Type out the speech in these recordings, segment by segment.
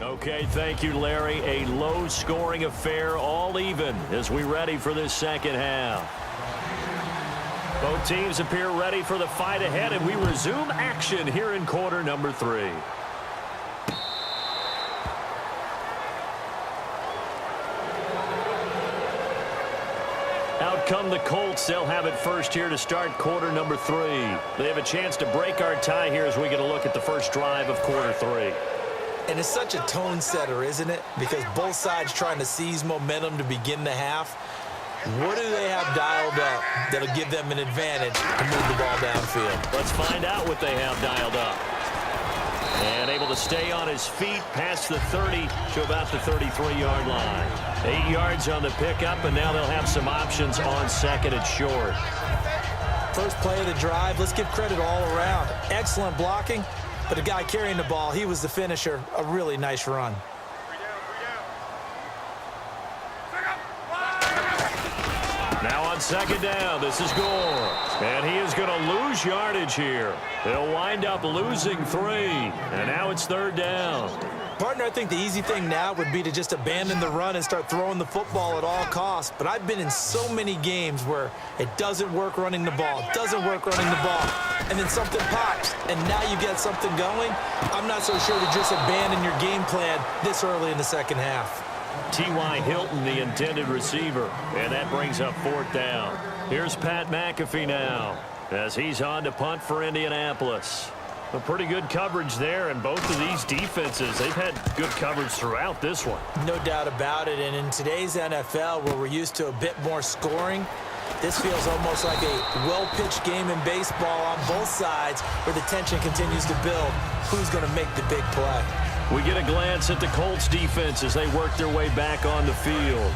Okay, thank you, Larry. A low-scoring affair, all even, as we ready for this second half. Both teams appear ready for the fight ahead, and we resume action here in quarter number 3. Out come the Colts. They'll have it first here to start quarter number 3. They have a chance to break our tie here as we get a look at the first drive of quarter 3. And it's such a tone setter, isn't it? Because both sides trying to seize momentum to begin the half. What do they have dialed up that'll give them an advantage to move the ball downfield? Let's find out what they have dialed up. And able to stay on his feet past the 30 to about the 33-yard line. 8 yards on the pickup, and now they'll have some options on second and short. First play of the drive, let's give credit all around. Excellent blocking. But the guy carrying the ball, he was the finisher. A really nice run. Now on second down, this is Gore. And he is going to lose yardage here. He'll wind up losing 3. And now it's third down. Partner, I think the easy thing now would be to just abandon the run and start throwing the football at all costs. But I've been in so many games where it doesn't work running the ball, and then something pops, and now you get something going. I'm not so sure to just abandon your game plan this early in the second half. T.Y. Hilton, the intended receiver, and that brings up fourth down. Here's Pat McAfee now as he's on to punt for Indianapolis. A pretty good coverage there, and both of these defenses, they've had good coverage throughout this one. No doubt about it, and in today's NFL, where we're used to a bit more scoring, this feels almost like a well-pitched game in baseball on both sides where the tension continues to build. Who's going to make the big play? We get a glance at the Colts defense as they work their way back on the field.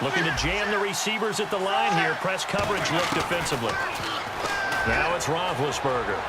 Looking to jam the receivers at the line here. Press coverage look defensively. Now it's Roethlisberger.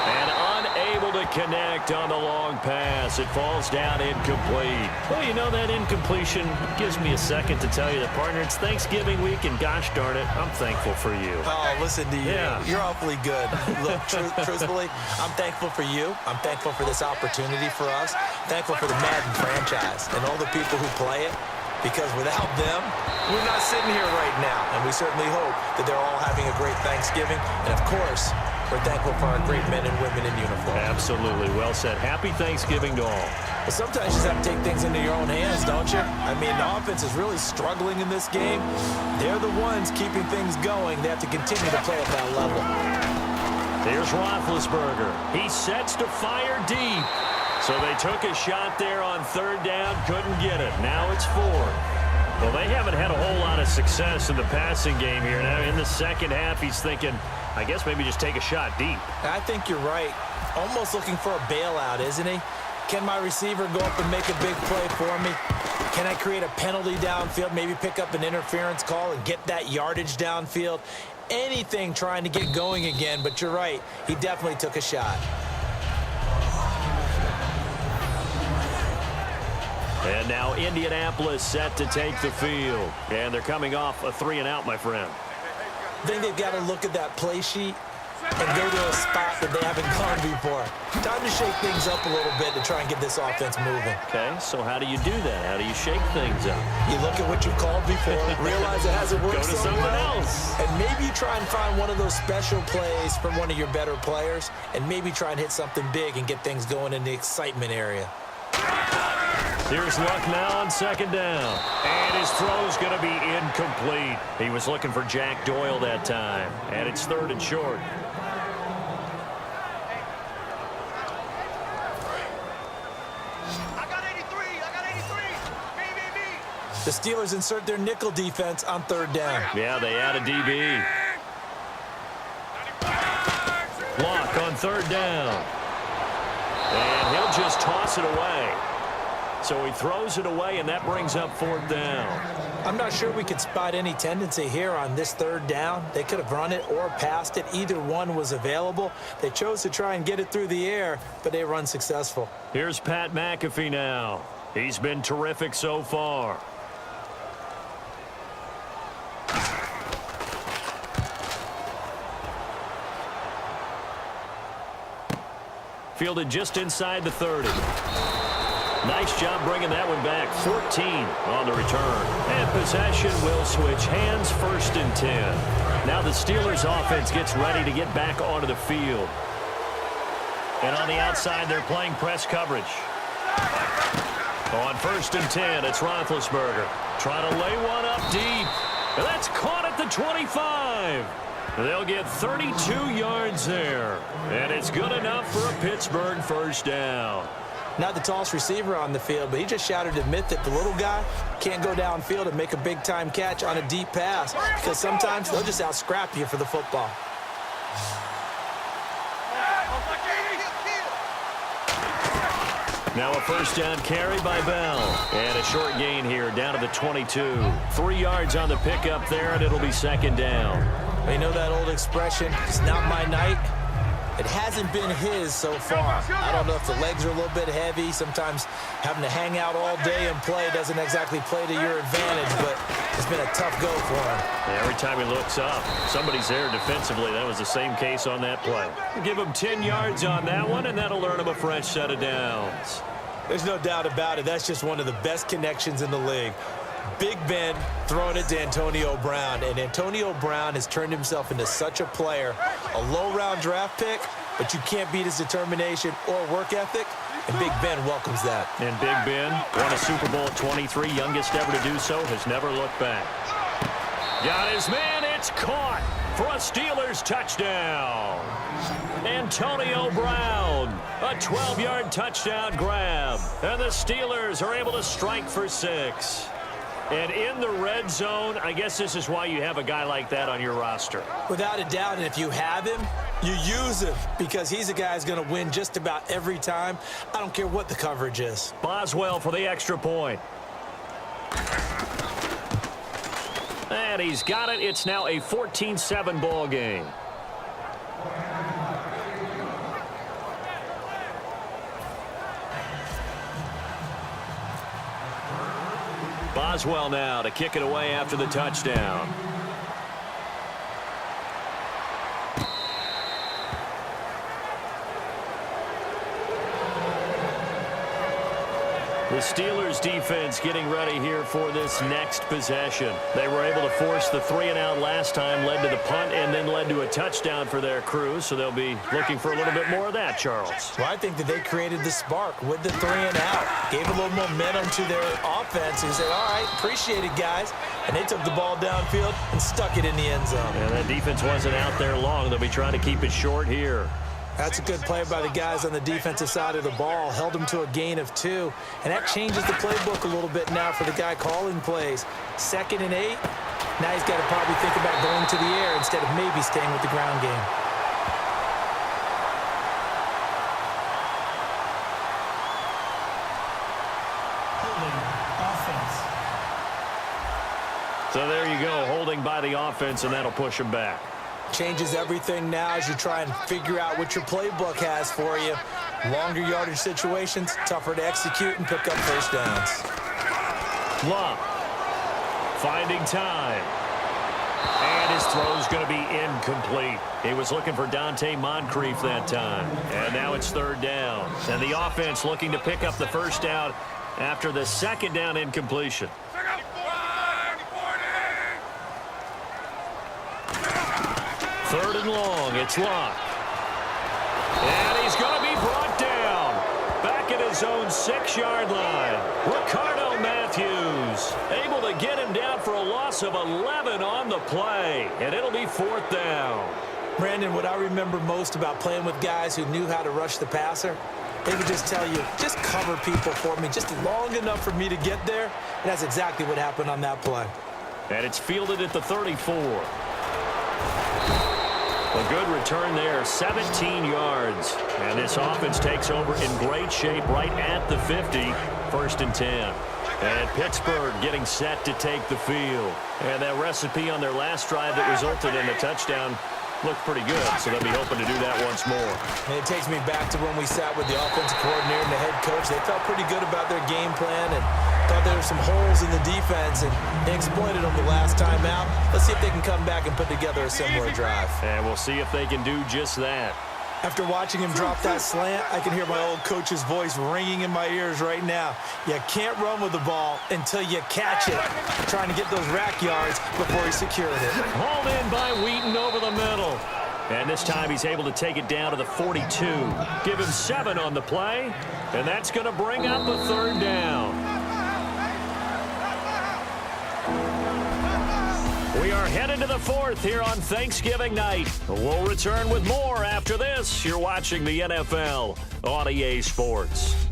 And unable to connect on the long pass. It falls down incomplete. Well, you know, that incompletion gives me a second to tell you that, partner, it's Thanksgiving week, and gosh darn it, I'm thankful for you. Oh, listen to you. Yeah. You're awfully good. Look, truthfully, I'm thankful for you. I'm thankful for this opportunity for us. Thankful for the Madden franchise and all the people who play it. Because without them, we're not sitting here right now. And we certainly hope that they're all having a great Thanksgiving. And, of course, we're thankful for our great men and women in uniform. Absolutely. Well said. Happy Thanksgiving to all. But sometimes you just have to take things into your own hands, don't you? I mean, the offense is really struggling in this game. They're the ones keeping things going. They have to continue to play at that level. Here's Roethlisberger. He sets to fire deep. So they took a shot there on third down, couldn't get it. Now it's fourth. Well, they haven't had a whole lot of success in the passing game here. Now in the second half, he's thinking, I guess maybe just take a shot deep. I think you're right. Almost looking for a bailout, isn't he? Can my receiver go up and make a big play for me? Can I create a penalty downfield, maybe pick up an interference call and get that yardage downfield? Anything trying to get going again, but you're right. He definitely took a shot. And now Indianapolis set to take the field. And they're coming off a 3-and-out, my friend. I think they've got to look at that play sheet and go to a spot that they haven't gone before. Time to shake things up a little bit to try and get this offense moving. Okay, so how do you do that? How do you shake things up? You look at what you've called before, realize it hasn't worked Go to so something well, else. and maybe you try and find one of those special plays from one of your better players, and maybe try and hit something big and get things going in the excitement area. Here's Luck now on second down. And his throw's going to be incomplete. He was looking for Jack Doyle that time. And it's third and short. I got 83. The Steelers insert their nickel defense on third down. Yeah, they add a DB. Luck on third down. And he'll just toss it away. So he throws it away, and that brings up fourth down. I'm not sure we could spot any tendency here on this third down. They could have run it or passed it. Either one was available. They chose to try and get it through the air, but they were unsuccessful. Here's Pat McAfee now. He's been terrific so far. Fielded just inside the 30. Nice job bringing that one back. 14 on the return. And possession will switch hands, 1st and 10. Now the Steelers offense gets ready to get back onto the field. And on the outside, they're playing press coverage. On 1st and 10, it's Roethlisberger. Trying to lay one up deep. And that's caught at the 25. They'll get 32 yards there. And it's good enough for a Pittsburgh 1st down. Not the tallest receiver on the field, but he just shouted to admit that the little guy can't go downfield and make a big-time catch on a deep pass because sometimes they'll just out-scrap you for the football. Now a 1st down carry by Bell. And a short gain here down to the 22. 3 yards on the pickup there, and it'll be 2nd down. You know that old expression, it's not my night? It hasn't been his so far. I don't know if the legs are a little bit heavy. Sometimes having to hang out all day and play doesn't exactly play to your advantage, but it's been a tough go for him. Yeah, every time he looks up, somebody's there defensively. That was the same case on that play. Give him 10 yards on that one, and that'll earn him a fresh set of downs. There's no doubt about it. That's just one of the best connections in the league. Big Ben throwing it to Antonio Brown, and Antonio Brown has turned himself into such a player. A low-round draft pick, but you can't beat his determination or work ethic, and Big Ben welcomes that. And Big Ben won a Super Bowl at 23, youngest ever to do so, has never looked back. Got his man, it's caught for a Steelers touchdown. Antonio Brown, a 12-yard touchdown grab, and the Steelers are able to strike for 6. And in the red zone, I guess this is why you have a guy like that on your roster. Without a doubt, and if you have him, you use him because he's a guy who's going to win just about every time. I don't care what the coverage is. Boswell for the extra point. And he's got it. It's now a 14-7 ball game. Boswell now to kick it away after the touchdown. The Steelers defense getting ready here for this next possession. They were able to force the 3-and-out last time, led to the punt, and then led to a touchdown for their crew, so they'll be looking for a little bit more of that, Charles. Well, I think that they created the spark with the 3-and-out. Gave a little momentum to their offense and said, all right, appreciate it, guys. And they took the ball downfield and stuck it in the end zone. And that defense wasn't out there long. They'll be trying to keep it short here. That's a good play by the guys on the defensive side of the ball. Held them to a gain of 2. And that changes the playbook a little bit now for the guy calling plays. 2nd and 8. Now he's got to probably think about going to the air instead of maybe staying with the ground game. So there you go, holding by the offense, and that'll push him back. Changes everything now as you try and figure out what your playbook has for you. Longer yardage situations, tougher to execute and pick up 1st downs. Love finding time. And his throw's going to be incomplete. He was looking for Dante Moncrief that time. And now it's 3rd down. And the offense looking to pick up the 1st down after the 2nd down incompletion. 3rd and long, it's Locke. And he's going to be brought down. Back at his own 6-yard line. Ricardo Matthews able to get him down for a loss of 11 on the play. And it'll be 4th down. Brandon, what I remember most about playing with guys who knew how to rush the passer, they would just tell you, just cover people for me just long enough for me to get there. And that's exactly what happened on that play. And it's fielded at the 34. A good return there, 17 yards. And this offense takes over in great shape right at the 50, 1st and 10. And Pittsburgh getting set to take the field. And that recipe on their last drive that resulted in a touchdown looked pretty good, so they'll be hoping to do that once more. And it takes me back to when we sat with the offensive coordinator and the head coach. They felt pretty good about their game plan and thought there were some holes in the defense, and they exploited them the last time out. Let's see if they can come back and put together a similar drive. And we'll see if they can do just that. After watching him drop that slant, I can hear my old coach's voice ringing in my ears right now. You can't run with the ball until you catch it. Trying to get those rack yards before he secured it. Hauled in by Wheaton over the middle. And this time he's able to take it down to the 42. Give him 7 on the play. And that's going to bring up a 3rd down. We are headed to the 4th here on Thanksgiving night. We'll return with more after this. You're watching the NFL on EA Sports.